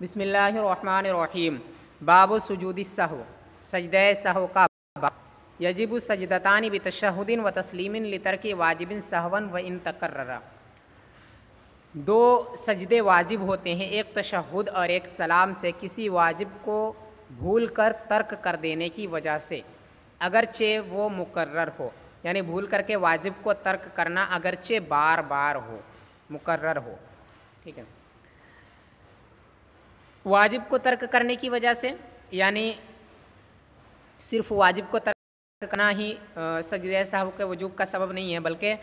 बिस्मिल्लाहिर्रहमानिर्रहीम। बाबु सुजूद सहव, सजदे सहव का बाब। यजिबु सजदतानी बितशहुदिन व तस्लीमिन लितरकी वाजिबिन सहवन व इन तकर्ररा। दो सजदे वाजिब होते हैं, एक तशहुद और एक सलाम से किसी वाजिब को भूल कर तर्क कर देने की वजह से, अगरचे वो मुकर्रर हो। यानी भूल करके वाजिब को तर्क करना अगरचे बार बार हो, मुकर्रर हो। ठीक है, वाजिब को तर्क करने की वजह से, यानी सिर्फ वाजिब को तर्क करना ही सजदे सहव के वजूब का सबब नहीं है, बल्कि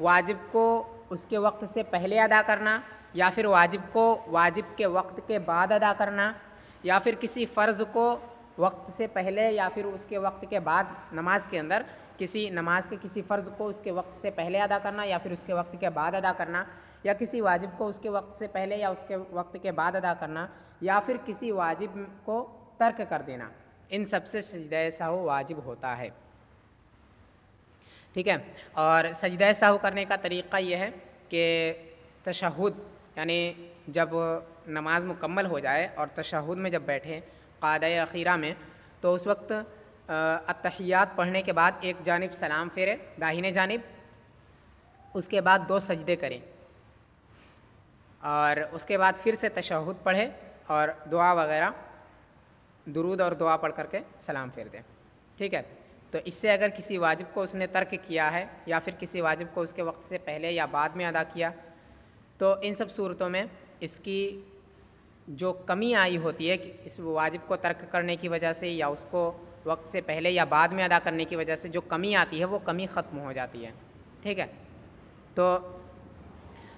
वाजिब को उसके वक्त से पहले अदा करना, या फिर वाजिब को वाजिब के वक्त के बाद अदा करना, या फिर किसी फ़र्ज़ को वक्त से पहले या फिर उसके वक्त के बाद, नमाज के अंदर किसी नमाज के किसी फ़र्ज़ को उसके वक्त से पहले अदा करना या फिर उसके वक्त के बाद अदा करना, या किसी वाजिब को उसके वक्त से पहले या उसके वक्त के बाद अदा करना, या फिर किसी वाजिब को तर्क कर देना, इन सब से सजदे सहव वाजिब होता है। ठीक है, और सजदे सहव करने का तरीक़ा यह है कि तशहुद, यानी जब नमाज मुकम्मल हो जाए और तशहुद में जब बैठे क़ादा अखीरा में, तो उस वक्त अत्तहियात पढ़ने के बाद एक जानिब सलाम फेरे दाहिने जानिब, उसके बाद दो सजदे करें और उसके बाद फिर से तशहुद पढ़े और दुआ वगैरह, दुरूद और दुआ पढ़ करके सलाम फेर दें। ठीक है, तो इससे अगर किसी वाजिब को उसने तर्क किया है या फिर किसी वाजिब को उसके वक्त से पहले या बाद में अदा किया, तो इन सब सूरतों में इसकी जो कमी आई होती है कि इस वाजिब को तर्क करने की वजह से या उसको वक्त से पहले या बाद में अदा करने की वजह से जो कमी आती है वो कमी ख़त्म हो जाती है। ठीक है, तो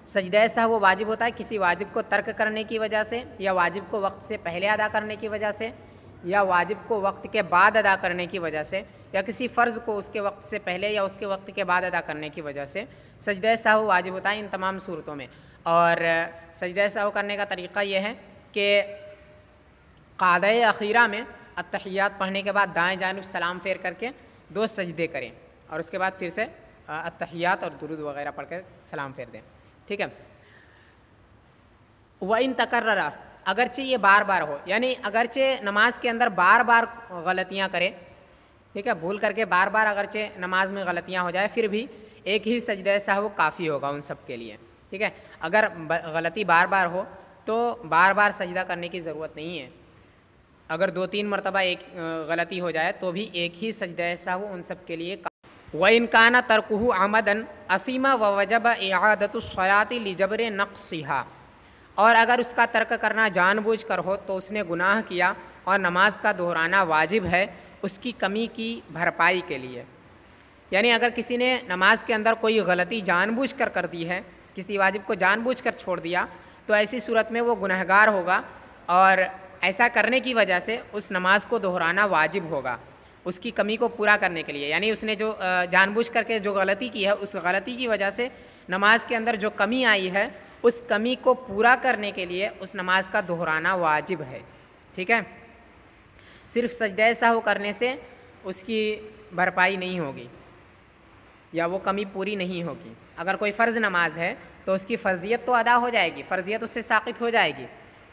सजदे सहव वो वाजिब होता है किसी वाजिब को तर्क करने की वजह से, या वाजिब को वक्त से पहले अदा करने की वजह से, या वाजिब को वक्त के बाद अदा करने की वजह से, या किसी फ़र्ज़ को उसके वक्त से पहले या उसके वक्त के बाद अदा करने की वजह से सजदे सहव वाजिब होता है इन तमाम सूरतों में। और सजदे सहव करने का तरीक़ा यह है कि क़ादा अखीरा में अत्तहियात पढ़ने के बाद दाएँ जानिब सलाम फेर करके दो सजदे करें और उसके बाद फिर से अत्तहियात और दुरूद वगैरह पढ़ कर सलाम फेर दें। ठीक है, व इन तकर्ररा, अगरचे ये बार बार हो, यानी अगरचे नमाज के अंदर बार बार गलतियाँ करें, ठीक है, भूल करके बार बार अगरचे नमाज में गलतियाँ हो जाए, फिर भी एक ही सजदे सहव काफ़ी होगा उन सब के लिए। ठीक है, अगर गलती बार बार हो तो बार बार सजदा करने की ज़रूरत नहीं है। अगर 2-3 मरतबा एक गलती हो जाए तो भी एक ही सजदे सहव उन सब के लिए। व इनकाना तर्कुहु आमदन असीमा व वजब इआदतुस्सलाति लिजबर नक़्सिहा, और अगर उसका तर्क करना जानबूझ कर हो तो उसने गुनाह किया और नमाज का दोहराना वाजिब है उसकी कमी की भरपाई के लिए। यानी अगर किसी ने नमाज के अंदर कोई गलती जानबूझ कर दी है, किसी वाजिब को जानबूझ कर छोड़ दिया, तो ऐसी सूरत में वो गुनहगार होगा और ऐसा करने की वजह से उस नमाज को दोहराना वाजिब होगा उसकी कमी को पूरा करने के लिए। यानी उसने जो जानबूझ करके जो गलती की है, उस गलती की वजह से नमाज के अंदर जो कमी आई है, उस कमी को पूरा करने के लिए उस नमाज का दोहराना वाजिब है। ठीक है, सिर्फ सजदे सहव करने से उसकी भरपाई नहीं होगी या वो कमी पूरी नहीं होगी। अगर कोई फ़र्ज़ नमाज है तो उसकी फ़र्ज़ियत तो अदा हो जाएगी, फ़र्ज़ियत उससे साक़ित हो जाएगी।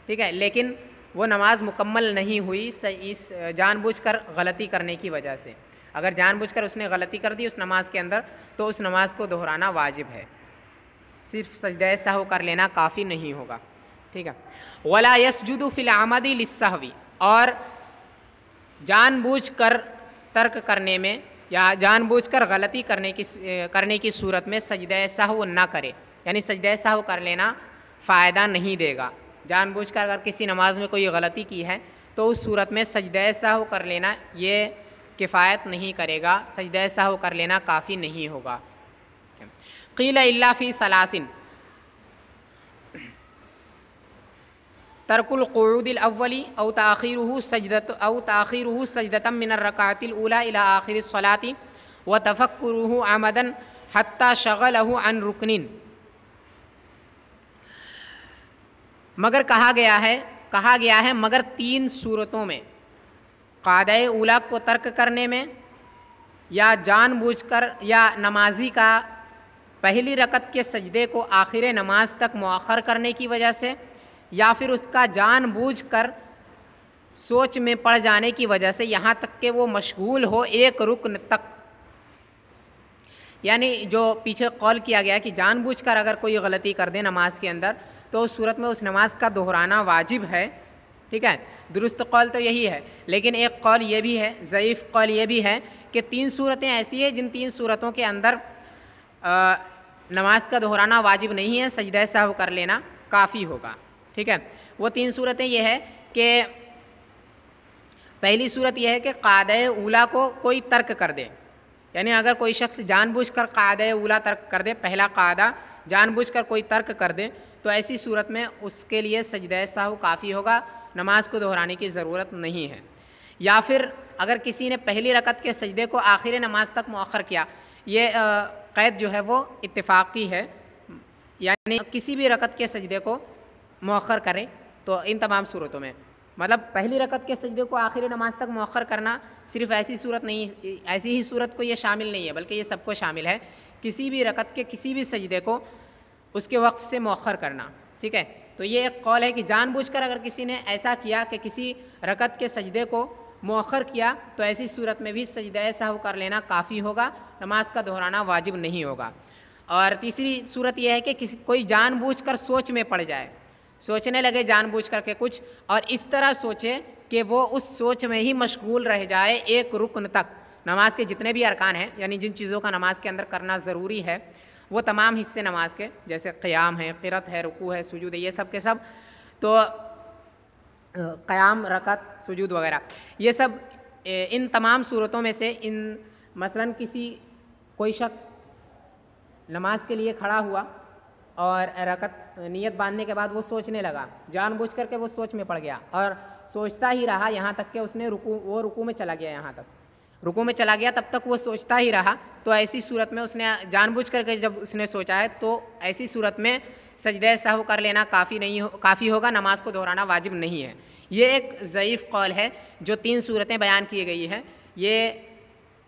ठीक है, लेकिन वो नमाज मुकम्मल नहीं हुई इस जानबूझकर गलती करने की वजह से। अगर जानबूझकर उसने गलती कर दी उस नमाज के अंदर, तो उस नमाज को दोहराना वाजिब है, सिर्फ सजदे सहव कर लेना काफ़ी नहीं होगा। ठीक है, वला यसजुदु फिल आमदी लिस्सहवी, और जानबूझकर तर्क करने में या जानबूझकर गलती करने की सूरत में सजदे सहव ना करे, यानी सजदे सहव कर लेना फ़ायदा नहीं देगा। जानबूझकर अगर किसी नमाज में कोई गलती की है तो उस सूरत में सजदे सहव कर लेना ये किफ़ायत नहीं करेगा, सजदे सहव कर लेना काफ़ी नहीं होगा। क़ील इल्ला फ़ी सलासिन, तर्कुल क़ुऊदिल अव्वली औ ताख़ीरुहु सजदतम मिनर रकातिल ऊला इला आखिरिस सलाती व तफ़क्कुरुहु आमदन हत्ता शग़लहु अन रुकनिन। मगर कहा गया है मगर 3 सूरतों में, क़ादा ऊला को तर्क करने में, या जानबूझकर, या नमाजी का पहली रकत के सजदे को आखिर नमाज तक मुअख्खर करने की वजह से, या फिर उसका जानबूझकर सोच में पड़ जाने की वजह से यहाँ तक कि वो मशगूल हो एक रुकन तक, यानी जो पीछे कॉल किया गया कि जानबूझकर अगर कोई गलती कर दे नमाज के अंदर तो उस सूरत में उस नमाज का दोहराना वाजिब है। ठीक है, दुरुस्त कौल तो यही है, लेकिन एक कौल ये भी है, ज़ईफ़ कौल ये भी है कि 3 सूरतें ऐसी है जिन 3 सूरतों के अंदर नमाज का दोहराना वाजिब नहीं है, सजदा सहव कर लेना काफ़ी होगा। ठीक है, वो 3 सूरतें ये है कि पहली सूरत यह है कि क़ायदा ऊला को कोई तर्क कर दे, यानी अगर कोई शख्स जानबूझकर क़ायदा ऊला तर्क कर दे, पहला क़ायदा जानबूझकर कोई तर्क कर दे, तो ऐसी सूरत में उसके लिए सजदा सहव काफ़ी होगा, नमाज को दोहराने की ज़रूरत नहीं है। या फिर अगर किसी ने पहली रकत के सजदे को आखिर नमाज तक मुअख्खर किया, ये क़ैद जो है वो इत्तिफ़ाक़ी है, यानी किसी भी रकत के सजदे को मुअख्खर करें तो इन तमाम सूरतों में, मतलब पहली रकत के सजदे को आखिरी नमाज तक मुअख्खर करना सिर्फ ऐसी सूरत नहीं, ऐसी ही सूरत को ये शामिल नहीं है, बल्कि ये सबको शामिल है, किसी भी रकत के किसी भी सजदे को उसके वक्त से मुअख्खर करना। ठीक है, तो ये एक कौल है कि जानबूझकर अगर किसी ने ऐसा किया कि किसी रकत के सजदे को मुअख्खर किया तो ऐसी सूरत में भी सजदा सहव कर लेना काफ़ी होगा, नमाज का दोहराना वाजिब नहीं होगा। और तीसरी सूरत यह है कि किसी कोई जानबूझकर सोच में पड़ जाए, सोचने लगे जानबूझ करके कुछ, और इस तरह सोचे कि वो उस सोच में ही मशगूल रह जाए एक रुकन तक। नमाज के जितने भी अरकान हैं, यानी जिन चीज़ों का नमाज के अंदर करना ज़रूरी है, वो तमाम हिस्से नमाज के, जैसे क़याम है, क़िरत है, रुकू है, सुजूद है, ये सब के सब, तो क़याम, रकत, सुजूद वगैरह, ये सब इन तमाम सूरतों में से इन मसलन कोई शख्स नमाज के लिए खड़ा हुआ और रकत नियत बांधने के बाद वो सोचने लगा, जानबूझ करके वो सोच में पड़ गया और सोचता ही रहा यहाँ तक कि उसने रुकू में चला गया, यहाँ तक रुकू में चला गया, तब तक वो सोचता ही रहा। तो ऐसी सूरत में उसने जानबूझ करके जब उसने सोचा है तो ऐसी सूरत में सजदा सहव कर लेना काफ़ी होगा, नमाज को दोहराना वाजिब नहीं है। ये एक ज़ईफ़ कौल है, जो 3 सूरतें बयान की गई हैं, ये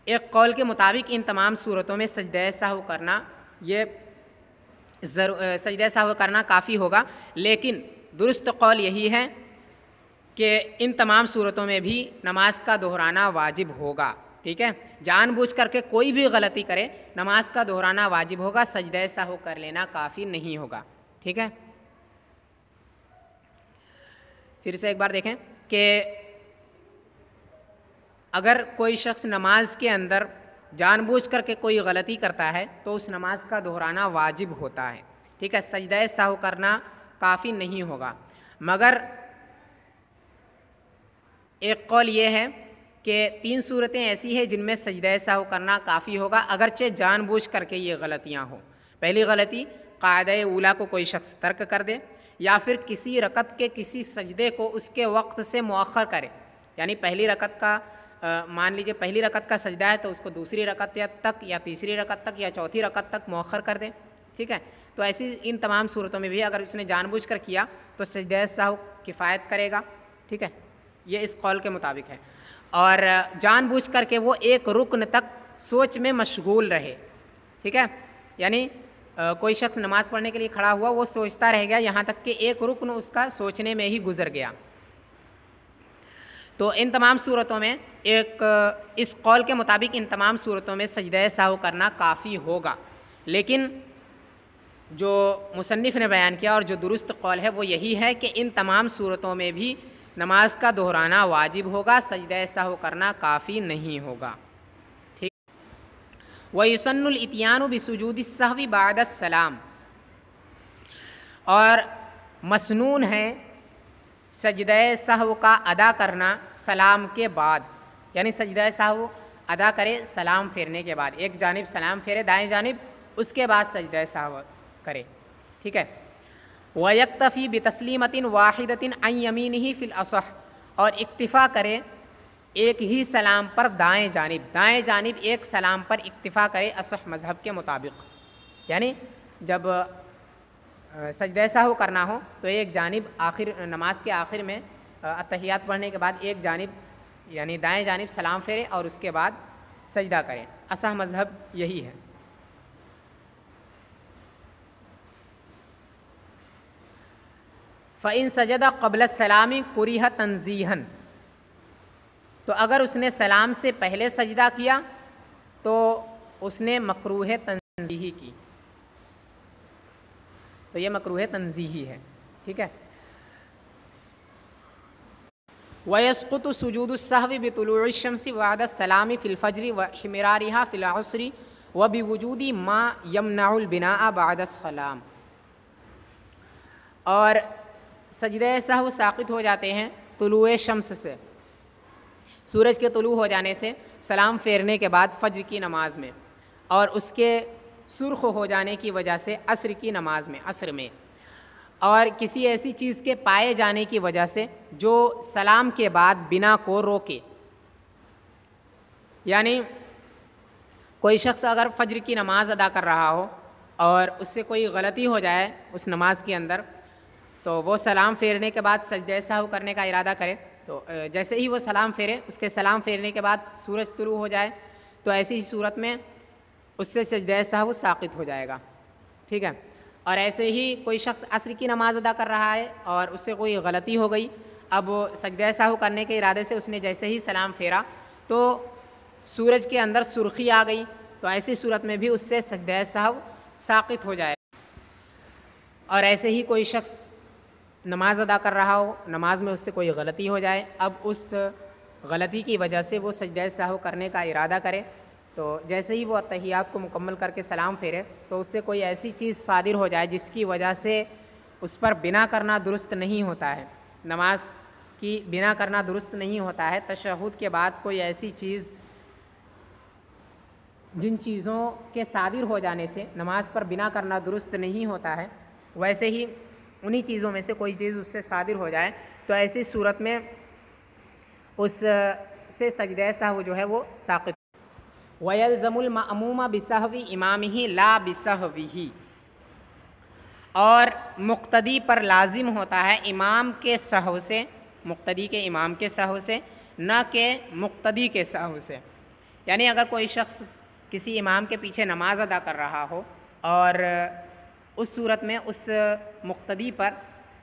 एक कौल के मुताबिक इन तमाम सूरतों में सजदा सहव करना, ये सजदा सहव करना काफ़ी होगा, लेकिन दुरुस्त कौल यही है कि इन तमाम सूरतों में भी नमाज का दोहराना वाजिब होगा। ठीक है, जानबूझ करके कोई भी गलती करे नमाज का दोहराना वाजिब होगा, सजदा सहव कर लेना काफ़ी नहीं होगा। ठीक है, फिर से एक बार देखें कि अगर कोई शख्स नमाज के अंदर जानबूझ करके कोई गलती करता है तो उस नमाज का दोहराना वाजिब होता है। ठीक है, सजदा सहव करना काफ़ी नहीं होगा, मगर एक कौल ये है कि 3 सूरतें ऐसी हैं जिनमें सजदा सहव करना काफ़ी होगा, अगरचे जानबूझ करके ये गलतियाँ हों। पहली गलती, क़ायदा ऊला को कोई शख्स तर्क कर दे, या फिर किसी रकत के किसी सजदे को उसके वक्त से मुअख्खर करे, यानी पहली रकत का मान लीजिए पहली रकत का सजदा है तो उसको दूसरी रकत तक या तीसरी रकत तक या चौथी रकत तक मुअख्खर कर दे। ठीक है, तो ऐसी इन तमाम सूरतों में भी अगर उसने जानबूझकर किया तो सजदा सहव किफ़ायत करेगा। ठीक है, ये इस कौल के मुताबिक है। और जानबूझ करके वो एक रुकन तक सोच में मशगूल रहे। ठीक है, यानी कोई शख्स नमाज़ पढ़ने के लिए खड़ा हुआ, वो सोचता रह गया यहाँ तक कि एक रुकन उसका सोचने में ही गुजर गया। तो इन तमाम सूरतों में इस कौल के मुताबिक इन तमाम सूरतों में सजदा सहव करना काफ़ी होगा, लेकिन जो मुसन्निफ़ ने बयान किया और जो दुरुस्त कौल है वो यही है कि इन तमाम सूरतों में भी नमाज का दोहराना वाजिब होगा, सजदा सहव करना काफ़ी नहीं होगा। ठीक, वयुसन्नुल इत्यानु बिसुजूदि सहवी बाद सलाम, और मसनून है सजदा सहव का अदा करना सलाम के बाद, यानी सजदा सहव अदा करे सलाम फेरने के बाद, एक जानिब सलाम फेरे दाएं जानिब, उसके बाद सजदा सहव करे। ठीक है, वयक्तफ़ी बितस्लीमतिन वाहिदतिन अन यमीनिही फिल असह, और इक्तिफ़ा करे एक ही सलाम पर दाएं जानिब एक सलाम पर इक्तिफ़ा करे असह मज़हब के मुताबिक, यानी जब सजदा सहव करना हो तो एक जानिब आखिर नमाज के आखिर में अत्तहियात पढ़ने के बाद एक जानिब यानी दाएं जानिब सलाम फेरे और उसके बाद सजदा करें, असह मज़हब यही है। फ़इन सजदा क़ब्ल सलामी कुरिह तंज़ीहन, तो अगर उसने सलाम से पहले सजदा किया तो उसने मकरूह तंज़ीही की, तो ये मकरूह तंज़ीही है। ठीक है। वयस्क़ुतु सुजूदुस्सहवी बितुलूइश्शम्सी बअद अस्सलामी फ़िल फ़ज्रि व हिमरारिहा फ़िल अस्रि व बिवुजूदी मा यमनउल बिनाअ बअद अस्सलाम, और सजदे सहव साक़ित हो जाते हैं तुलूए शम्स से, सूरज के तुलू हो जाने से सलाम फेरने के बाद फ़ज्र की नमाज में, और उसके सुर्ख हो जाने की वजह से असर की नमाज में, असर में, और किसी ऐसी चीज़ के पाए जाने की वजह से जो सलाम के बाद बिना को रोके। यानी कोई शख्स अगर फ़ज्र की नमाज अदा कर रहा हो और उससे कोई गलती हो जाए उस नमाज के अंदर, तो वो सलाम फेरने के बाद सजदे सहव करने का इरादा करे, तो जैसे ही वो सलाम फेरे, उसके सलाम फेरने के बाद सूरज तुलू हो जाए, तो ऐसी ही सूरत में उससे सजदे सहव साक़ित हो जाएगा। ठीक है। और ऐसे ही कोई शख्स असर की नमाज अदा कर रहा है और उससे कोई गलती हो गई, अब सजदे सहव करने के इरादे से उसने जैसे ही सलाम फेरा तो सूरज के अंदर सुर्खी आ गई, तो ऐसी सूरत में भी उससे सजदे सहव साक़ित हो जाए। और ऐसे ही कोई शख्स नमाज अदा कर रहा हो, नमाज में उससे कोई गलती हो जाए, अब उस गलती की वजह से वो सजदे सहव करने का इरादा करे, तो जैसे ही वो अत्तहियात को मुकम्मल करके सलाम फेरे तो उससे कोई ऐसी चीज़ सादिर हो जाए जिसकी वजह से उस पर बिना करना दुरुस्त नहीं होता है, नमाज की बिना करना दुरुस्त नहीं होता है। तशहुद के बाद कोई ऐसी चीज़ जिन चीज़ों के सादिर हो जाने से नमाज पर बिना करना दुरुस्त नहीं होता है, वैसे ही उन्हीं चीज़ों में से कोई चीज़ उससे सादिर हो जाए, तो ऐसी सूरत में उससे सजदे सहव जो है वो साक़ित। वयल्ज़मुल मअमूमा बिसहवी इमामिही ला बिसहविही, और मुक्तदी पर लाजिम होता है इमाम के सहव से, मुक्तदी के इमाम के सहव से, न के मुक्तदी के सहव से। यानी अगर कोई शख्स किसी इमाम के पीछे नमाज अदा कर रहा हो और उस सूरत में उस मुक्तदी पर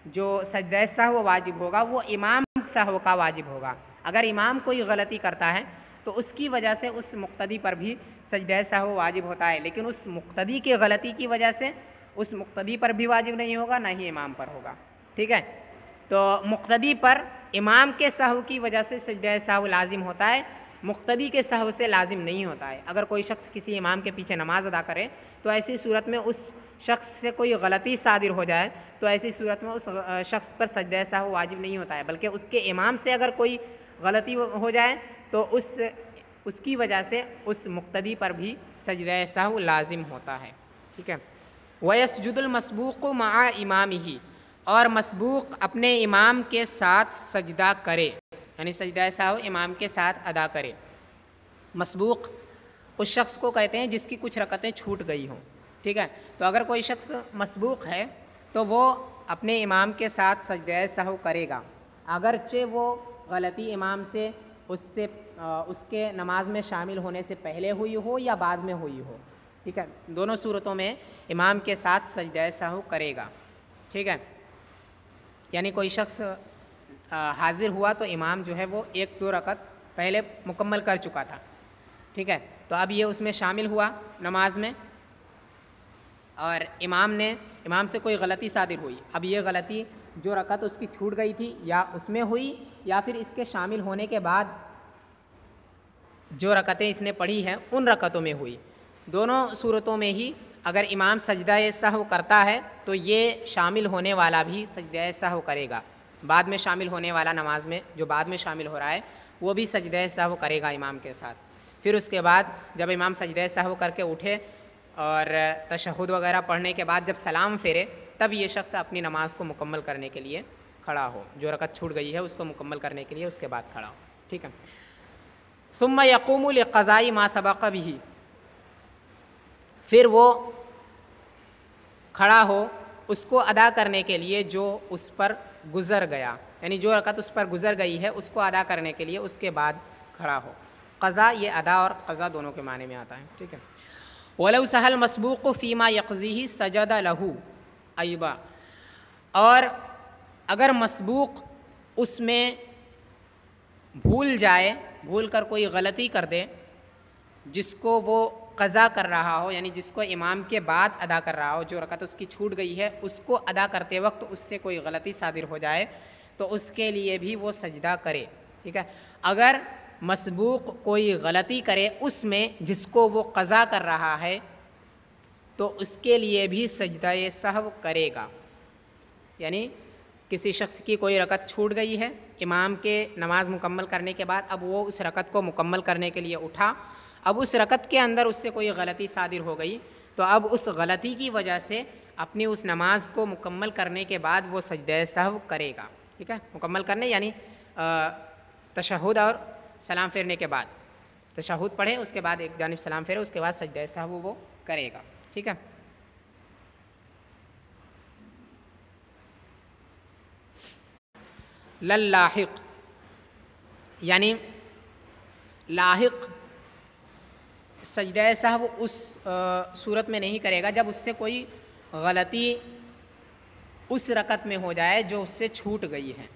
जो सजदे सहव वाजिब होगा वो इमाम सहव का वाजिब होगा। अगर इमाम कोई गलती करता है तो उसकी वजह से उस मुक्तदी पर भी सजदे सहव वाजिब होता है, लेकिन उस मुक्तदी की गलती की वजह से उस मुक्तदी पर भी वाजिब नहीं होगा, ना ही इमाम पर होगा। ठीक है। तो मुक्तदी पर इमाम के सहव की वजह से सजदे सहव लाजिम होता है, मुक्तदी के सहव से लाजिम नहीं होता है। अगर कोई शख्स किसी इमाम के पीछे नमाज अदा करे तो ऐसी सूरत में उस शख्स से कोई गलती सादिर हो जाए तो ऐसी सूरत में उस शख्स पर सजदे सहव वाजिब नहीं होता है, बल्कि उसके इमाम से अगर कोई गलती हो जाए तो उसकी वजह से उस मुक्तदी पर भी सजदे सहव लाजिम होता है। ठीक है। वयस्जुदुल मसबूक़ु मआ इमामिही, और मसबूक अपने इमाम के साथ सजदा करे, यानी सजदा सहव इमाम के साथ अदा करे। मसबूक उस शख्स को कहते हैं जिसकी कुछ रकतें छूट गई हों। ठीक है। तो अगर कोई शख्स मसबूक है तो वो अपने इमाम के साथ सजदा सहव करेगा, अगरचे वो गलती इमाम से उसके नमाज में शामिल होने से पहले हुई हो या बाद में हुई हो। ठीक है। दोनों सूरतों में इमाम के साथ सजदा सहव करेगा। ठीक है। यानी कोई शख्स हाजिर हुआ तो इमाम जो है वो 1-2 रकत पहले मुकम्मल कर चुका था। ठीक है। तो अब ये उसमें शामिल हुआ नमाज में और इमाम से कोई गलती सादिर हुई। अब ये गलती जो रकत उसकी छूट गई थी या उसमें हुई या फिर इसके शामिल होने के बाद जो रकतें इसने पढ़ी हैं उन रकतों में हुई। दोनों सूरतों में ही अगर इमाम सजदा सहव करता है तो ये शामिल होने वाला भी सजदा सहव करेगा। बाद में शामिल होने वाला नमाज में जो बाद में शामिल हो रहा है वो भी सजदा सहव करेगा इमाम के साथ। फिर उसके बाद जब इमाम सजदा सहव करके उठे और तशहुद वगैरह पढ़ने के बाद जब सलाम फेरे तब ये शख्स अपनी नमाज को मुकम्मल करने के लिए खड़ा हो, जो रकत छूट गई है उसको मुकम्मल करने के लिए उसके बाद खड़ा हो। ठीक है। सुम्मा यक़ूमु लिक़ज़ाई मा सबक़ बिही, फिर वो खड़ा हो उसको अदा करने के लिए जो उस पर गुज़र गया, यानी जो रकत उस पर गुज़र गई है उसको अदा करने के लिए उसके बाद खड़ा हो। क़ज़ा ये अदा और क़ज़ा दोनों के माने में आता है। ठीक है। वलौ सहल मसबूक़ फ़ीमा यक़ज़ीही सजदा लहू अयबा, और अगर मसबूक उसमें भूल जाए, भूल कर कोई गलती कर दे जिसको वो क़ज़ा कर रहा हो, यानी जिसको इमाम के बाद अदा कर रहा हो, जो रकत उसकी छूट गई है उसको अदा करते वक्त उससे कोई गलती सादिर हो जाए तो उसके लिए भी वो सजदा करे। ठीक है, अगर मसबूक कोई गलती करे उसमें जिसको वो क़ज़ा कर रहा है तो उसके लिए भी सजदा सहव करेगा। यानी किसी शख्स की कोई रकत छूट गई है, इमाम के नमाज मुकम्मल करने के बाद अब वो उस रकत को मुकम्मल करने के लिए उठा, अब उस रकत के अंदर उससे कोई गलती सादिर हो गई तो अब उस गलती की वजह से अपनी उस नमाज को मुकम्मल करने के बाद वो सजदा सहव करेगा। ठीक है, मुकम्मल करने यानी तशहुद और सलाम फेरने के बाद, तशहुद पढ़े उसके बाद एक जानिब सलाम फेरे उसके बाद सजदा सहव वो करेगा। ठीक है, लाहिक यानी लाहिक सजदा सहव उस सूरत में नहीं करेगा जब उससे कोई गलती उस रकत में हो जाए जो उससे छूट गई है,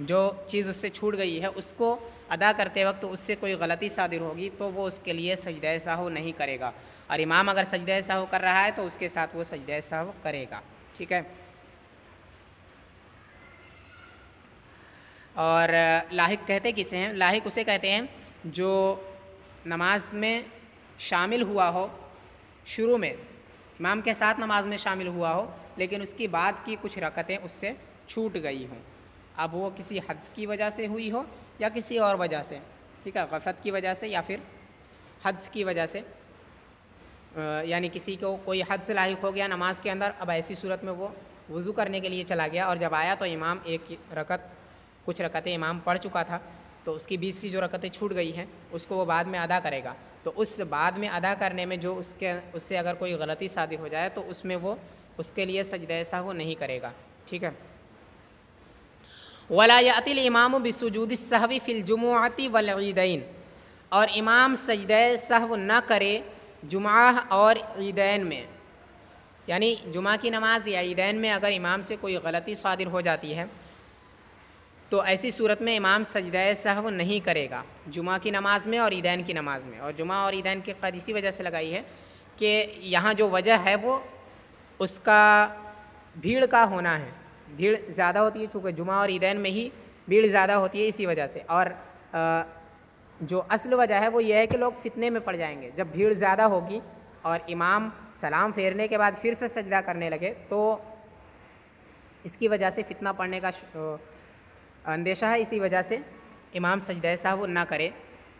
जो चीज़ उससे छूट गई है उसको अदा करते वक्त उससे कोई गलती सादिर होगी तो वो उसके लिए सजदा सहव नहीं करेगा, और इमाम अगर सजदा सहव कर रहा है तो उसके साथ वो सजदा सहव करेगा। ठीक है, और लाहिक कहते किसे हैं? लाहिक उसे कहते हैं जो नमाज में शामिल हुआ हो, शुरू में इमाम के साथ नमाज में शामिल हुआ हो लेकिन उसकी बाद की कुछ रकतें उससे छूट गई हों, अब वो किसी हद्स की वजह से हुई हो या किसी और वजह से। ठीक है, गफलत की वजह से या फिर हद्स की वजह से, यानी किसी को कोई हद से लाहिक हो गया नमाज के अंदर, अब ऐसी सूरत में वो वज़ू करने के लिए चला गया और जब आया तो इमाम एक रकत, कुछ रकतें इमाम पढ़ चुका था तो उसकी 20 की जो रकतें छूट गई हैं उसको वो बाद में अदा करेगा, तो उस बाद में अदा करने में जो उससे अगर कोई गलती सादिर हो जाए तो उसमें वो उसके लिए सजदा सहव नहीं करेगा। ठीक है, वला यातिल इमाम बिसुजूदि सहवी फिल जुमुअती वल ईदैन, और इमाम सजदा सहव न करे जुमा और ईदैन में, यानी जुमा की नमाज या ईदैन में अगर इमाम से कोई गलती सादिर हो जाती है तो ऐसी सूरत में इमाम सजदा सहव नहीं करेगा जुमा की नमाज में और ईदैन की नमाज में। और जुमा और ईदैन की क़ैद इसी वजह से लगाई है कि यहाँ जो वजह है वो उसका भीड़ का होना है, भीड़ ज़्यादा होती है चूँकि जुमा और ईदैन में ही भीड़ ज़्यादा होती है इसी वजह से, और जो असल वजह है वो ये है कि लोग फितने में पड़ जाएंगे। जब भीड़ ज़्यादा होगी और इमाम सलाम फेरने के बाद फिर से सजदा करने लगे तो इसकी वजह से फितना पड़ने का अंदेशा है, इसी वजह से इमाम सजदा सहव ना करे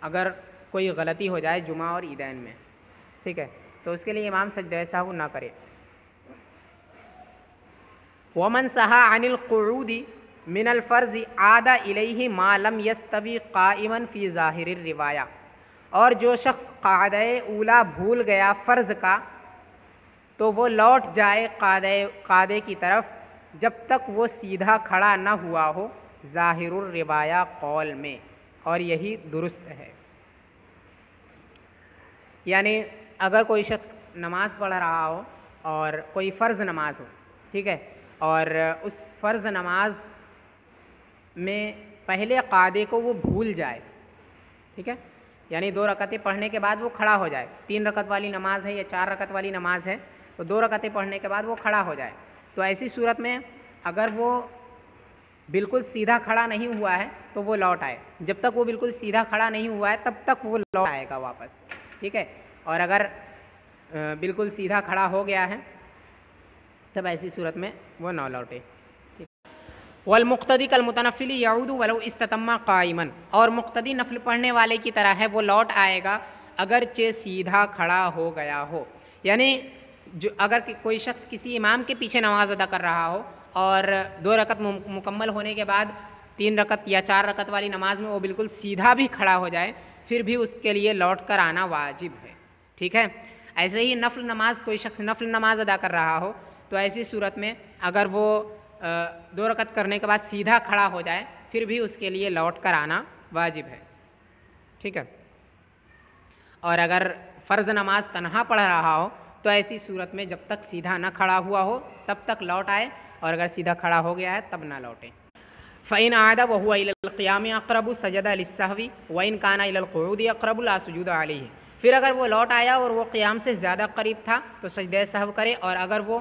अगर कोई गलती हो जाए जुमा और ईदैन में। ठीक है, तो उसके लिए इमाम सजदा सहव ना करे। वमन सहा अनिल क़ुऊदी मिनल फ़र्ज़ आदा इलैहि मा लम यस्तवी क़ाइमन फ़ी ज़ाहिरिर रिवाया, और जो शख्स क़ादे ऊला भूल गया फ़र्ज़ का तो वो लौट जाए क़ादे की तरफ जब तक वो सीधा खड़ा न हुआ हो ज़ाहिरुर रिवाया कौल में, और यही दुरुस्त है। यानी अगर कोई शख्स नमाज़ पढ़ रहा हो और कोई फ़र्ज़ नमाज हो, ठीक है, और उस फ़र्ज़ नमाज में पहले क़ादे को वो भूल जाए, ठीक है, यानी 2 रकतें पढ़ने के बाद वो खड़ा हो जाए, 3 रकत वाली नमाज है या 4 रकत वाली नमाज है तो 2 रकतें पढ़ने के बाद वो खड़ा हो जाए, तो ऐसी सूरत में अगर वो बिल्कुल सीधा खड़ा नहीं हुआ है तो वो लौट आए, जब तक वो बिल्कुल सीधा खड़ा नहीं हुआ है तब तक वो लौट आएगा वापस। ठीक है, और अगर बिल्कुल सीधा खड़ा हो गया है तब ऐसी सूरत में वो न लौटे। ठीक, वल मुक्तदी कल मुतनफ़िली यऊदु वलौ इस्ततम्मा क़ाइमन, और मुक्तदी नफल पढ़ने वाले की तरह है, वो लौट आएगा अगरचे सीधा खड़ा हो गया हो। यानी जो अगर कोई शख्स किसी इमाम के पीछे नमाज अदा कर रहा हो और 2 रकत मुकम्मल होने के बाद 3 रकत या 4 रकत वाली नमाज में वो बिल्कुल सीधा भी खड़ा हो जाए फिर भी उसके लिए लौट कर आना वाजिब है। ठीक है, ऐसे ही नफल नमाज, कोई शख्स नफल नमाज अदा कर रहा हो तो ऐसी सूरत में अगर वो 2 रकत करने के बाद सीधा खड़ा हो जाए फिर भी उसके लिए लौट कर आना वाजिब है। ठीक है, और अगर फ़र्ज़ नमाज तन्हा पढ़ रहा हो तो ऐसी सूरत में जब तक सीधा न खड़ा हुआ हो तब तक लौट आए, और अगर सीधा खड़ा हो गया है तब ना लौटें। फ़इन आदा वहुवा इलल क़ियाम अक़रबु सजदा लिस्सहवी व इन काना इलल क़ुऊदी अक़रबु ला सुजूद अलैहि। फिर अगर वो लौट आया और वो क़ियाम से ज़्यादा करीब था तो सजदे सहव करे, और अगर वो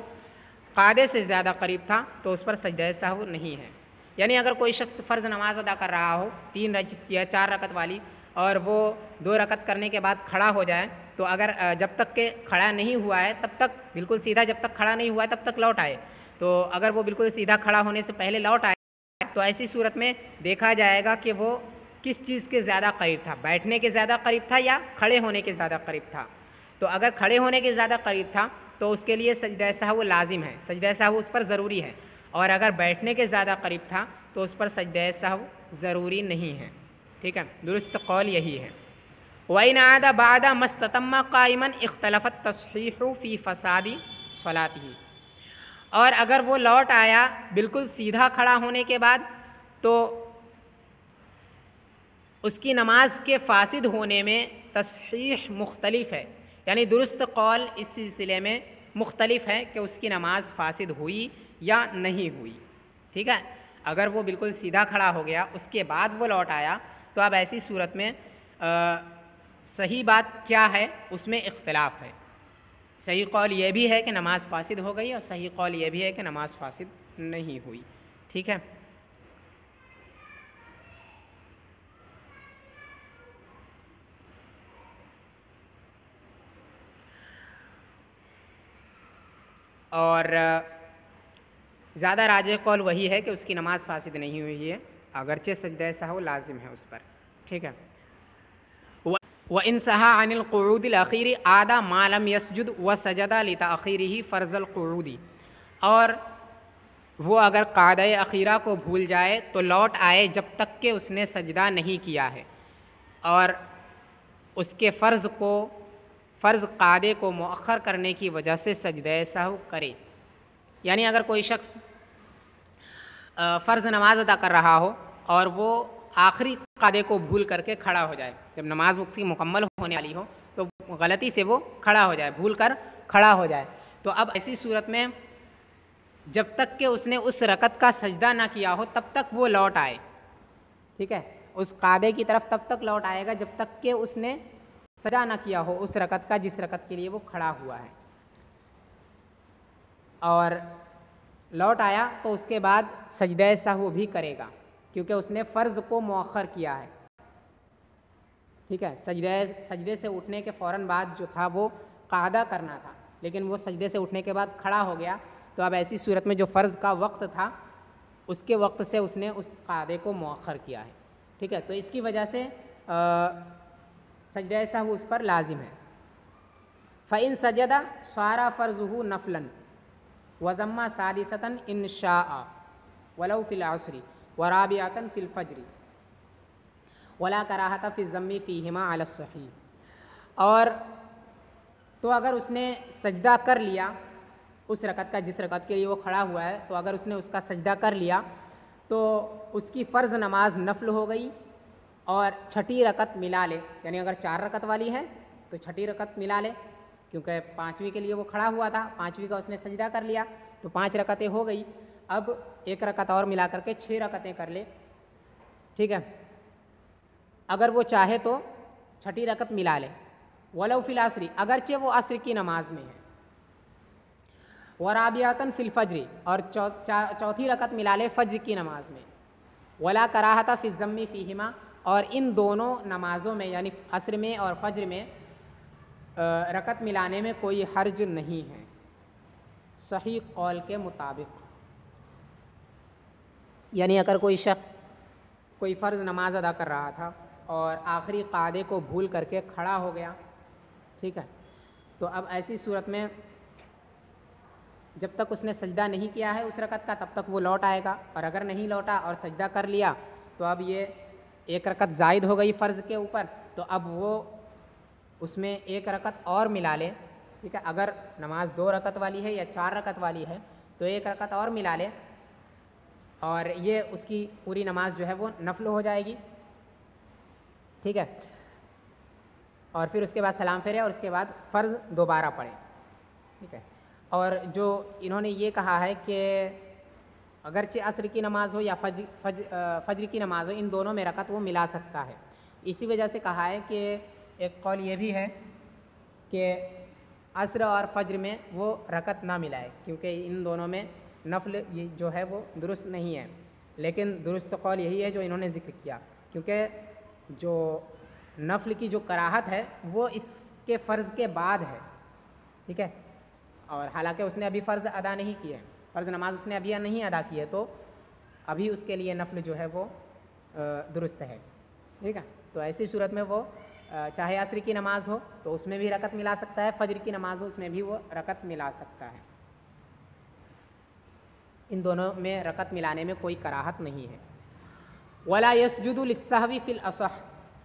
क़ादे से ज़्यादा करीब था तो उस पर सजदे सहव नहीं है। यानी अगर कोई शख्स फ़र्ज़ नमाज अदा कर रहा हो 3 या 4 रकत वाली, और वो 2 रकत करने के बाद खड़ा हो जाए, तो अगर जब तक के खड़ा नहीं हुआ है तब तक बिल्कुल सीधा, जब तक खड़ा नहीं हुआ है तब तक लौट आए, तो अगर वो बिल्कुल सीधा खड़ा होने से पहले लौट आए तो ऐसी सूरत में देखा जाएगा कि वो किस चीज़ के ज़्यादा करीब था, बैठने के ज़्यादा करीब था या खड़े होने के ज़्यादा करीब था। तो अगर खड़े होने के ज़्यादा करीब था तो उसके लिए सजदा सहव लाजिम है, सजदा सहव उस पर ज़रूरी है, और अगर बैठने के ज़्यादा करीब था तो उस पर सजदा सहव ज़रूरी नहीं है। ठीक है, दुरुस्त कौल यही है। वइन आदा बादा मस्ततम्मा काइमन इख्तलफत तस्हीहु फ़ी फ़सादी सलातिही। और अगर वो लौट आया बिल्कुल सीधा खड़ा होने के बाद तो उसकी नमाज के फासिद होने में तस्हीह मुख्तलिफ है, यानी दुरुस्त कौल इस सिलसिले में मुख्तलिफ है कि उसकी नमाज फासिद हुई या नहीं हुई। ठीक है, अगर वो बिल्कुल सीधा खड़ा हो गया उसके बाद वो लौट आया तो अब ऐसी सूरत में सही बात क्या है उसमें इख्तिलाफ है। सही कौल ये भी है कि नमाज़ फासिद हो गई, और सही कौल ये भी है कि नमाज़ फासिद नहीं हुई। ठीक है, और ज़्यादा राजिह कौल वही है कि उसकी नमाज़ फासिद नहीं हुई है, अगरचे सजदा सहव लाजिम है उस पर। ठीक है, व इन सहा अनिल क़ुऊदिल अख़ीरी आदा मालम यसजुद व सजदा लिताख़ीरिही फ़र्ज़ल क़ुऊदी। और वो अगर क़ादा अख़ीरा को भूल जाए तो लौट आए जब तक कि उसने सजदा नहीं किया है, और उसके फ़र्ज़ क़ादे को मुअख़्ख़र करने की वजह से सजदा सहव करे। यानी अगर कोई शख्स फ़र्ज़ नमाज अदा कर रहा हो और वो आखिरी क़ादे को भूल करके खड़ा हो जाए, जब नमाज उसकी मुकम्मल होने वाली हो तो गलती से वो खड़ा हो जाए, भूल कर खड़ा हो जाए, तो अब ऐसी सूरत में जब तक कि उसने उस रकत का सजदा ना किया हो तब तक वो लौट आए। ठीक है, उस क़ादे की तरफ तब तक लौट आएगा जब तक कि उसने सजदा ना किया हो उस रकत का जिस रकत के लिए वो खड़ा हुआ है, और लौट आया तो उसके बाद सजदा सहव भी करेगा क्योंकि उसने फ़र्ज़ को मुअख़्ख़र किया है। ठीक है, सजदे से उठने के फ़ौरन बाद जो था वो क़ादा करना था, लेकिन वो सजदे से उठने के बाद खड़ा हो गया, तो अब ऐसी सूरत में जो फ़र्ज़ का वक्त था उसके वक्त से उसने उस क़ादे को मुअख़्ख़र किया है। ठीक है, तो इसकी वजह से सजदा सहव उस पर लाजिम है। फ़इन सजदा सारा फ़र्ज़ुहु नफ़लन वज़म्मा सादिसतन इंशाअ वलौ फ़िल अस्री व राबिअतन फ़िल फ़ज्री वला कराहत फ़ी ज़म्मी फ़ीहिमा अला सही। और तो अगर उसने सजदा कर लिया उस रकत का जिस रकत के लिए वो खड़ा हुआ है, तो अगर उसने उसका सजदा कर लिया तो उसकी फ़र्ज़ नमाज नफल हो गई, और छठी रकत मिला ले, यानी अगर 4 रकत वाली है तो छठी रकत मिला ले, क्योंकि 5वीं के लिए वो खड़ा हुआ था, 5वीं का उसने सजदा कर लिया तो 5 रकतें हो गई। अब 1 रकत और मिला करके 6 रकतें कर ले। ठीक है, अगर वो चाहे तो छठी रकत मिला ले। वलौ फ़िल अस्री, अगरचे वो अस्र की नमाज में है। व राबिअतन फ़िल फ़ज्री, और चौथी रकत मिला ले फ़ज्र की नमाज में। वला कराहत फ़ी ज़म्मी फ़ीहिमा, और इन दोनों नमाज़ों में यानी अस्र में और फ़ज्र में रकत मिलाने में कोई हर्ज नहीं है सही कौल के मुताबिक। यानी अगर कोई शख्स कोई फ़र्ज़ नमाज अदा कर रहा था और आखिरी क़ादे को भूल करके खड़ा हो गया, ठीक है, तो अब ऐसी सूरत में जब तक उसने सजदा नहीं किया है उस रकत का तब तक वो लौट आएगा, और अगर नहीं लौटा और सजदा कर लिया तो अब ये 1 रकत ज़ायद हो गई फ़र्ज़ के ऊपर, तो अब वो उसमें 1 रकत और मिला ले। ठीक है, अगर नमाज 2 रकत वाली है या 4 रकत वाली है तो 1 रकत और मिला ले, और ये उसकी पूरी नमाज जो है वो नफल हो जाएगी। ठीक है, और फिर उसके बाद सलाम फेरे और उसके बाद फ़र्ज़ दोबारा पढ़े। ठीक है, और जो इन्होंने ये कहा है कि अगरचे असर की नमाज हो या फज्र की नमाज हो, इन दोनों में रकत वो मिला सकता है। इसी वजह से कहा है कि एक कौल ये भी है कि असर और फज्र में वो रकत ना मिलाए, क्योंकि इन दोनों में नफल ये जो है वो दुरुस्त नहीं है। लेकिन दुरुस्त कौल यही है जो इन्होंने ज़िक्र किया, क्योंकि जो नफल की जो कराहत है वो इसके फ़र्ज़ के बाद है, ठीक है। और हालांकि उसने अभी फ़र्ज़ अदा नहीं किए, फ़र्ज़ नमाज उसने अभी नहीं अदा की है, तो अभी उसके लिए नफल जो है वो दुरुस्त है, ठीक है। तो ऐसी सूरत में वो चाहे असर की नमाज हो तो उसमें भी रकत मिला सकता है, फज्र की नमाज हो उसमें भी वो रकत मिला सकता है। इन दोनों में रकत मिलाने में कोई कराहत नहीं है। वला यस्जुदु लिस्सहवी फिल असह,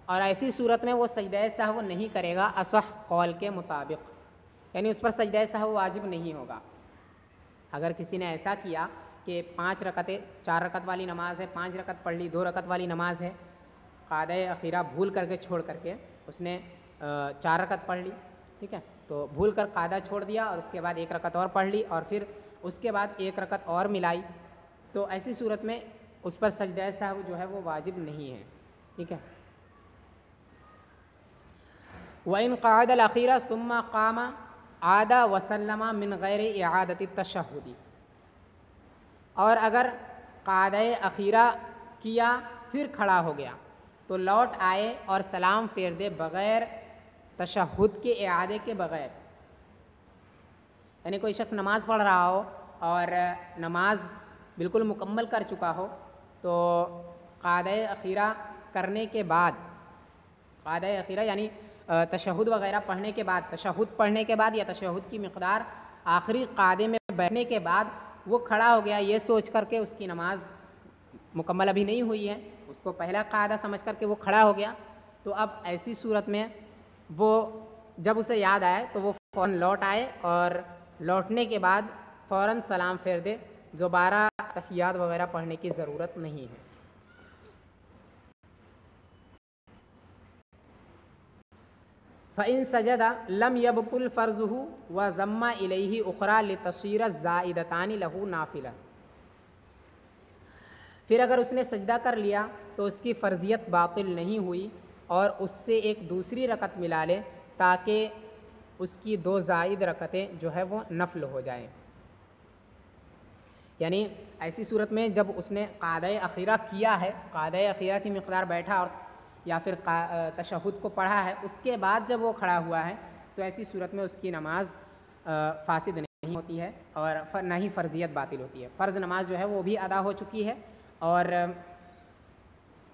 और ऐसी सूरत में वो सजदा सहव नहीं करेगा असह कौल के मुताबिक, यानी उस पर सजदा सहव वाजिब नहीं होगा। अगर किसी ने ऐसा किया कि 5 रकतें, 4 रकत वाली नमाज है, 5 रकत पढ़ ली, 2 रकत वाली नमाज है, क़ादा अखीरा भूल करके छोड़ करके उसने 4 रकत पढ़ ली, ठीक है, तो भूल कर क़ादा छोड़ दिया और उसके बाद 1 रकत और पढ़ ली और फिर उसके बाद 1 रकत और मिलाई, तो ऐसी सूरत में उस पर सजदा सहव जो है वो वाजिब नहीं है, ठीक है। व इन क़अदल अखीरा सुम्मा क़ामा आदा वसल्लमा मिन गैर इआदति तशहुदी, और अगर क़ादा अखीरा किया फिर खड़ा हो गया तो लौट आए और सलाम फेर दे बग़ैर तशहुद के इआदे के बग़ैर। यानी कोई शख्स नमाज पढ़ रहा हो और नमाज बिल्कुल मुकम्मल कर चुका हो, तो क़ादा अखीरा करने के बाद, क़ादा अखीरा यानी तशहुद वग़ैरह पढ़ने के बाद, तशहुद पढ़ने के बाद या तशहुद की मिक़दार आखिरी क़ादे में बैठने के बाद वो खड़ा हो गया, ये सोच करके उसकी नमाज मुकम्मल अभी नहीं हुई है, उसको पहला क़ादा समझ करके वो खड़ा हो गया, तो अब ऐसी सूरत में वो जब उसे याद आए तो वो फ़ौरन लौट आए और लौटने के बाद फ़ौरन सलाम फेर दे, दोबारा तहियात वग़ैरह पढ़ने की ज़रूरत नहीं है। फ़इन सजदा लम यबतुल फ़र्ज़ुहु व ज़म्मा इलैहि उख़रा लितसीर ज़ाइदतानि लहू नाफिला, फिर अगर उसने सजदा कर लिया तो उसकी फ़र्ज़ियत बातिल नहीं हुई और उससे एक दूसरी रकत मिला ले ताकि उसकी 2 ज़ाइद रकतें जो है वो नफल हो जाएं। यानी ऐसी सूरत में जब उसने क़ादा अखीरा किया है, क़ादा अखीरा की मिक़दार बैठा और या फिर तशहुद को पढ़ा है, उसके बाद जब वो खड़ा हुआ है तो ऐसी सूरत में उसकी नमाज फ़ासिद नहीं होती है और ना ही फ़र्ज़ियत बातिल होती है। फ़र्ज़ नमाज जो है वो भी अदा हो चुकी है और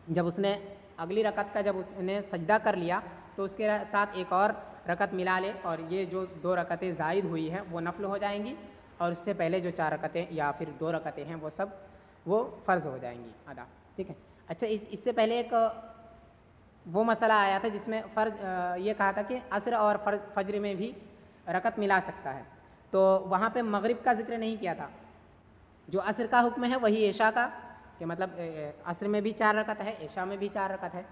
जब उसने अगली रकत का जब उसने सजदा कर लिया तो उसके साथ एक और रकत मिला ले और ये जो 2 रकतें ज़ायद हुई हैं वो नफल हो जाएंगी और उससे पहले जो 4 रकतें या फिर 2 रकतें हैं वो सब वो फ़र्ज़ हो जाएंगी अदा, ठीक है। अच्छा, इससे पहले एक वो मसला आया था जिसमें ये कहा था कि असर और फज्र में भी रकत मिला सकता है, तो वहाँ पे मगरिब का जिक्र नहीं किया था। जो असर का हुक्म है वही ऐशा का, कि मतलब असर में भी 4 रकत है, ऐशा में भी 4 रकत है,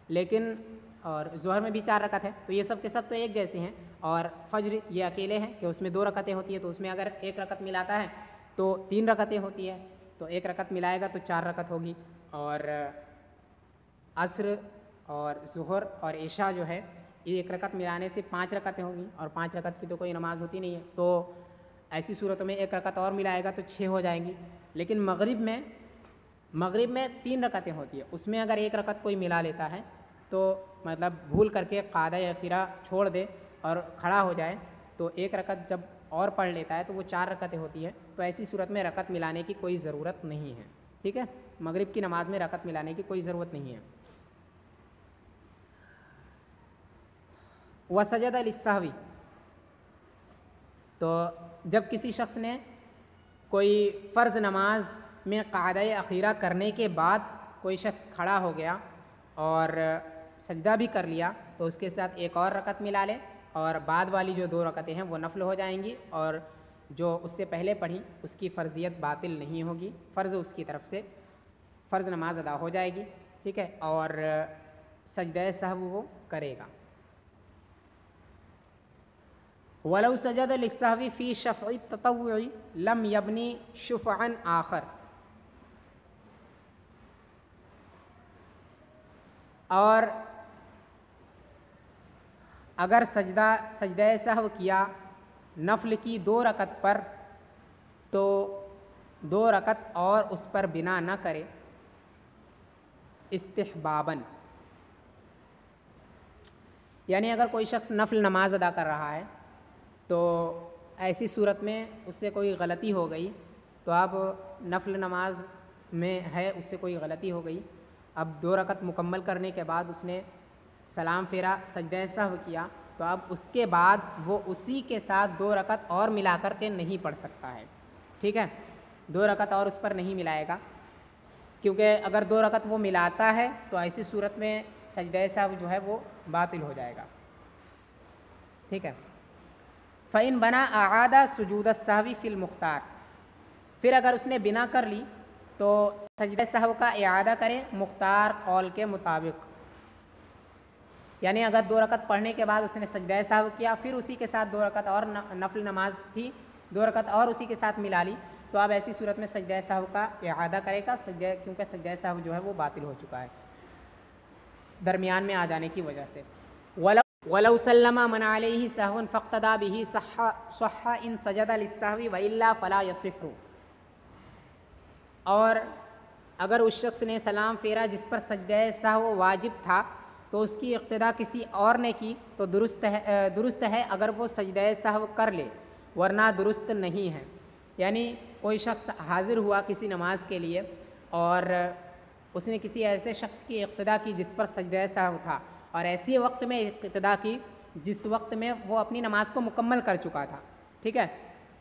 लेकिन और ज़ोहर में भी 4 रकत है, तो ये सब के सब तो एक जैसे हैं। और फज्र ये अकेले हैं कि उसमें 2 रकतें होती है, तो उसमें अगर 1 रकत मिलाता है तो 3 रकतें होती है, तो 1 रकत मिलाएगा तो 4 रकत होगी। और असर और ज़ोहर और ऐशा जो है ये 1 रकत मिलाने से 5 रकतें होंगी और 5 रकत की तो कोई नमाज होती नहीं है, तो ऐसी सूरतों में 1 रकत और मिलाएगा तो 6 हो जाएंगी। लेकिन मगरिब में 3 रकतें होती है, उसमें अगर 1 रकत कोई मिला लेता है तो मतलब भूल करके क़ादा अखीरा छोड़ दे और खड़ा हो जाए तो 1 रकत जब और पढ़ लेता है तो वो 4 रकतें होती है, तो ऐसी सूरत में रकत मिलाने की कोई ज़रूरत नहीं है, ठीक है। मगरिब की नमाज में रकत मिलाने की कोई ज़रूरत नहीं है। व सजदा लिस्सहवी, तो जब किसी शख्स ने कोई फ़र्ज़ नमाज में क़ादा अखीरा करने के बाद कोई शख्स खड़ा हो गया और सजदा भी कर लिया तो उसके साथ 1 और रकत मिला ले और बाद वाली जो 2 रकतें हैं वो नफल हो जाएंगी और जो उससे पहले पढ़ी उसकी फ़र्ज़ियत बातिल नहीं होगी, फ़र्ज़ उसकी तरफ से फ़र्ज़ नमाज अदा हो जाएगी, ठीक है, और सजदा सहव वो करेगा। वलौ सजद लिस्सहवी फ़ी शफ़ई ततव्वुई लम यबनी शुफ़अन आखर, और अगर सजदा सहव किया नफल की 2 रकत पर तो 2 रकत और उस पर बिना न करे इस्तिहबाबन, यानी अगर कोई शख्स नफल नमाज अदा कर रहा है तो ऐसी सूरत में उससे कोई गलती हो गई, तो अब नफल नमाज में है उससे कोई गलती हो गई, अब 2 रकत मुकम्मल करने के बाद उसने सलाम फेरा सजदा सहव किया, तो अब उसके बाद वो उसी के साथ 2 रकत और मिला कर के नहीं पढ़ सकता है। ठीक है, 2 रकत और उस पर नहीं मिलाएगा, क्योंकि अगर 2 रकत वो मिलाता है तो ऐसी सूरत में सजदा सहव जो है वो बातिल हो जाएगा। ठीक है, फ़इन बना आदा सुजूद सहवी फ़िल मुख्तार, फिर अगर उसने बिना कर ली तो सजदा सहव का इआदा करें मुख्तार कौल के मुताबिक, यानी अगर 2 रकत पढ़ने के बाद उसने सजदा सहव किया, फिर उसी के साथ 2 रकत और नफल नमाज थी, 2 रकत और उसी के साथ मिला ली, तो अब ऐसी सूरत में सजदा सहव का इआदा करेगा, क्योंकि सजदा सहव जो है वो बातिल हो चुका है दरमियान में आ जाने की वजह से। वलौ सल्लमा मन अलैहि सहवन फ़क़्तदा बिही सह्हा इन सजदा लिस्सहवी व इल्ला फ़ला यसिह्हु, और अगर उस शख्स ने सलाम फेरा जिस पर सजदा सहव वाजिब था तो उसकी इक़्तिदा किसी और ने की तो दुरुस्त है अगर वो सजदा सहव कर ले, वरना दुरुस्त नहीं है। यानी कोई शख्स हाज़िर हुआ किसी नमाज के लिए और उसने किसी ऐसे शख्स की इक़्तिदा की जिस पर सजदा सहव था, और ऐसी वक्त में इक़्तिदा की जिस वक्त में वो अपनी नमाज को मुकम्मल कर चुका था। ठीक है,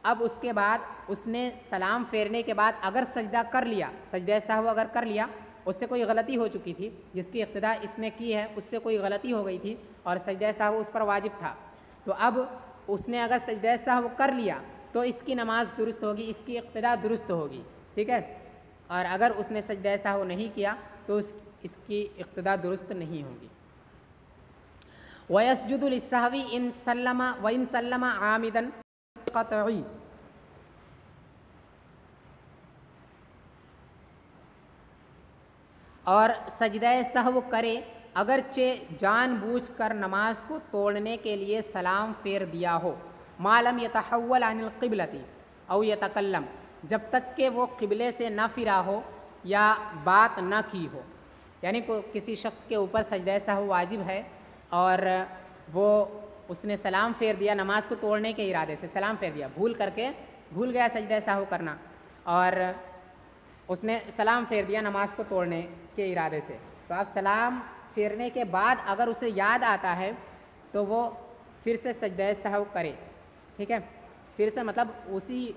अब उसके बाद उसने सलाम फेरने के बाद अगर सजदा कर लिया, सजदा सहव अगर कर लिया, उससे कोई गलती हो चुकी थी, जिसकी इक़्तिदा इसने की है उससे कोई गलती हो गई थी और सजदा सहव उस पर वाजिब था, तो अब उसने अगर सजदा सहव कर लिया तो इसकी नमाज दुरुस्त होगी, इसकी इक़्तिदा दुरुस्त होगी। ठीक है, और अगर उसने सजदा सहव नहीं किया तो इसकी इक़्तिदा दुरुस्त नहीं होगी। वयसजुदु लिस्सहवी इन सल्लमा आमिदन क़तई, और सजदा सहव करे अगरचे जानबूझकर नमाज को तोड़ने के लिए सलाम फेर दिया हो, मालम यतहव्वल अनिल क़िबलती औ यतकल्लम, जब तक कि वो क़िबले से न फिरा हो या बात न की हो। यानी किसी शख्स के ऊपर सजदा सहव वाजिब है और वो उसने सलाम फेर दिया नमाज को तोड़ने के इरादे से, सलाम फेर दिया, भूल गया सजदा सहव करना और उसने सलाम फेर दिया नमाज को तोड़ने के इरादे से, तो अब सलाम फेरने के बाद अगर उसे याद आता है तो वो फिर से सजदा सहव करे। ठीक है, फिर से मतलब उसी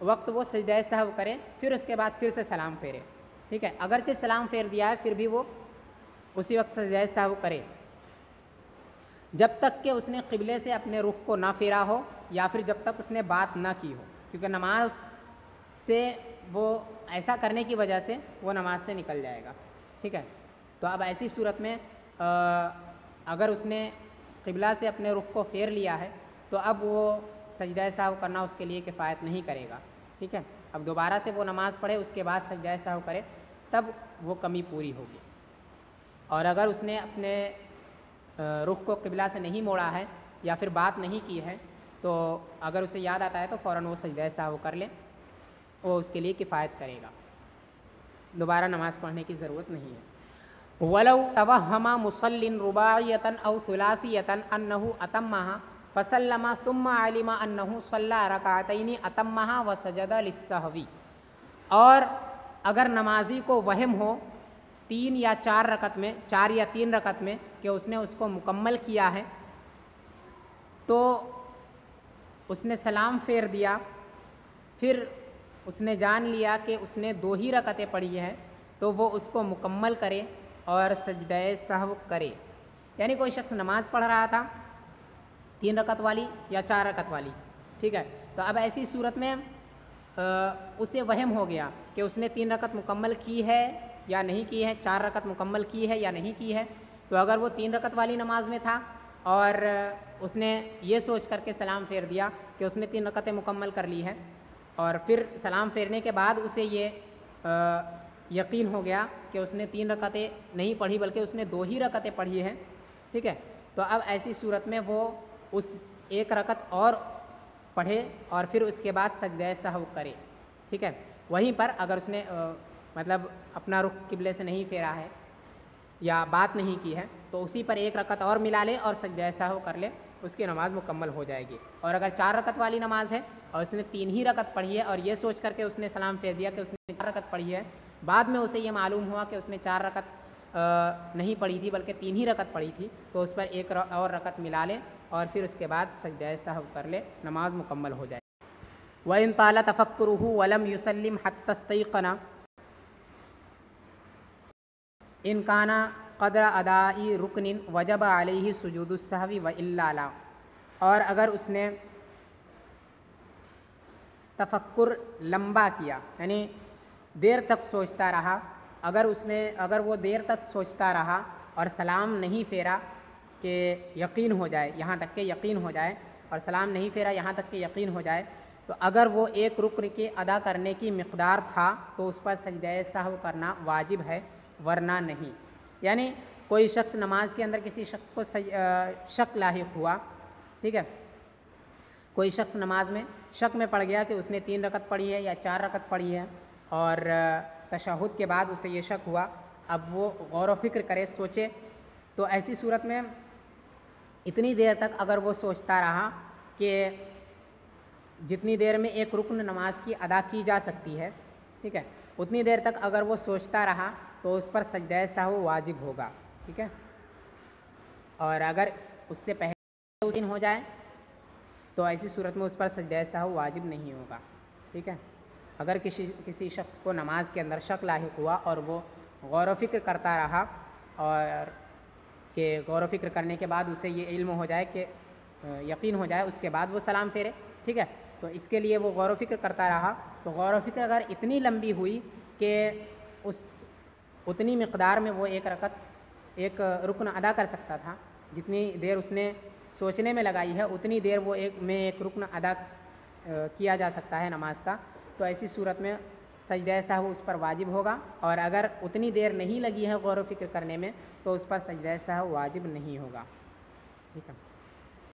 वक्त वो सजदा सहव करे, फिर उसके बाद फिर से सलाम फेरे। ठीक है, अगरचे सलाम फेर दिया है फिर भी वो उसी वक्त सजदा सहव करे जब तक कि उसने क़िबले से अपने रुख को ना फेरा हो या फिर जब तक उसने बात ना की हो, क्योंकि नमाज से वो ऐसा करने की वजह से वो नमाज से निकल जाएगा। ठीक है, तो अब ऐसी सूरत में अगर उसने क़िबला से अपने रुख को फेर लिया है तो अब वो सजदा सहव करना उसके लिए किफ़ायत नहीं करेगा। ठीक है, अब दोबारा से वो नमाज़ पढ़े उसके बाद सजदा सहव करे तब वो कमी पूरी होगी। और अगर उसने अपने रुख को क़िबला से नहीं मोड़ा है या फिर बात नहीं की है तो अगर उसे याद आता है तो फ़ौरन वो सजदा सहव कर ले, वो उसके लिए किफ़ायत करेगा, दोबारा नमाज़ पढ़ने की ज़रूरत नहीं है। वलौ तवहमा मुसल्लिन रुबाइयतन औ सुलासियतन अन्नहु अतम्महा फसल्लमा सुम्मा अलिमा अन्नहु सल्ला रकातैनि अतम्महा व सजदा लिस्सहवी, और अगर नमाजी को वहम हो 3 या 4 रकत में, 4 या 3 रकत में कि उसने उसको मुकम्मल किया है, तो उसने सलाम फेर दिया, फिर उसने जान लिया कि उसने 2 ही रकतें पढ़ी हैं, तो वो उसको मुकम्मल करे और सजदा सहव करे। यानी कोई शख्स नमाज़ पढ़ रहा था 3 रकत वाली या 4 रकत वाली, ठीक है, तो अब ऐसी सूरत में उसे वहम हो गया कि उसने 3 रकत मुकम्मल की है या नहीं की है, 4 रकत मुकम्मल की है या नहीं की है। तो अगर वो 3 रकत वाली नमाज में था और उसने ये सोच करके सलाम फेर दिया कि उसने 3 रकतें मुकम्मल कर ली है और फिर सलाम फेरने के बाद उसे ये यकीन हो गया कि उसने 3 रकअतें नहीं पढ़ी बल्कि उसने 2 ही रकअतें पढ़ी हैं, ठीक है, तो अब ऐसी सूरत में वो उस 1 रकअत और पढ़े और फिर उसके बाद सजदे सहव करे, ठीक है। वहीं पर अगर उसने मतलब अपना रुख किबले से नहीं फेरा है या बात नहीं की है तो उसी पर 1 रकअत और मिला ले और सजदे सहव कर ले, उसकी नमाज़ मुकम्मल हो जाएगी। और अगर 4 रकअत वाली नमाज़ है और उसने 3 ही रकअत पढ़ी है और ये सोच करके उसने सलाम फेर दिया कि उसने 4 रकअत पढ़ी है, बाद में उसे ये मालूम हुआ कि उसने 4 रकअत नहीं पढ़ी थी बल्कि 3 ही रकअत पढ़ी थी, तो उस पर 1 और रकअत मिला ले और फिर उसके बाद सजदे सहव कर ले, नमाज मुकम्मल हो जाए। व इन ताला तफक्कुरुहु वलम युसल्लिम हत्ता इस्तयक़ना इन काना क़द्र अदाई रुकनिन वजब अलैहि सुजूदुस सहवी व इल्ला ला। और अगर उसने तफक्कुर लंबा किया यानी देर तक सोचता रहा, अगर वो देर तक सोचता रहा और सलाम नहीं फेरा कि यकीन हो जाए, यहाँ तक कि यकीन हो जाए, और सलाम नहीं फेरा यहाँ तक कि यकीन हो जाए, तो अगर वो 1 रुकन के अदा करने की मिक़दार था तो उस पर सजदे सहव करना वाजिब है, वरना नहीं। यानी कोई शख्स नमाज के अंदर किसी शख्स को शक लाहिक हुआ, ठीक है, कोई शख्स नमाज में शक में पड़ गया कि उसने 3 रकअत पढ़ी है या 4 रकअत पढ़ी है और तशहुद के बाद उसे ये शक हुआ, अब वो गौर व फिक्र करे, सोचे, तो ऐसी सूरत में इतनी देर तक अगर वो सोचता रहा कि जितनी देर में 1 रुकन नमाज की अदा की जा सकती है, ठीक है, उतनी देर तक अगर वो सोचता रहा तो उस पर सजदे सहव वाजिब होगा, ठीक है। और अगर उससे पहले दिन हो जाए तो ऐसी सूरत में उस पर सजदे सहव वाजिब नहीं होगा, ठीक है। अगर किसी शख्स को नमाज के अंदर शक लाहिक हुआ और वो गौर व फिक्र करता रहा और कि गौर व फिक्र करने के बाद उसे ये इल्म हो जाए कि यकीन हो जाए, उसके बाद वो सलाम फेरे, ठीक है, तो इसके लिए वो गौर व फिक्र करता रहा, तो गौर व फिक्र अगर इतनी लंबी हुई कि उतनी मिक़दार में वो 1 रकअत 1 रुकन अदा कर सकता था, जितनी देर उसने सोचने में लगाई है उतनी देर वो 1 रुकन अदा किया जा सकता है नमाज का, तो ऐसी सूरत में सजदे सहव उस पर वाजिब होगा। और अगर उतनी देर नहीं लगी है गौर व फिक्र करने में तो उस पर सजदे सहव वाजिब नहीं होगा, ठीक है।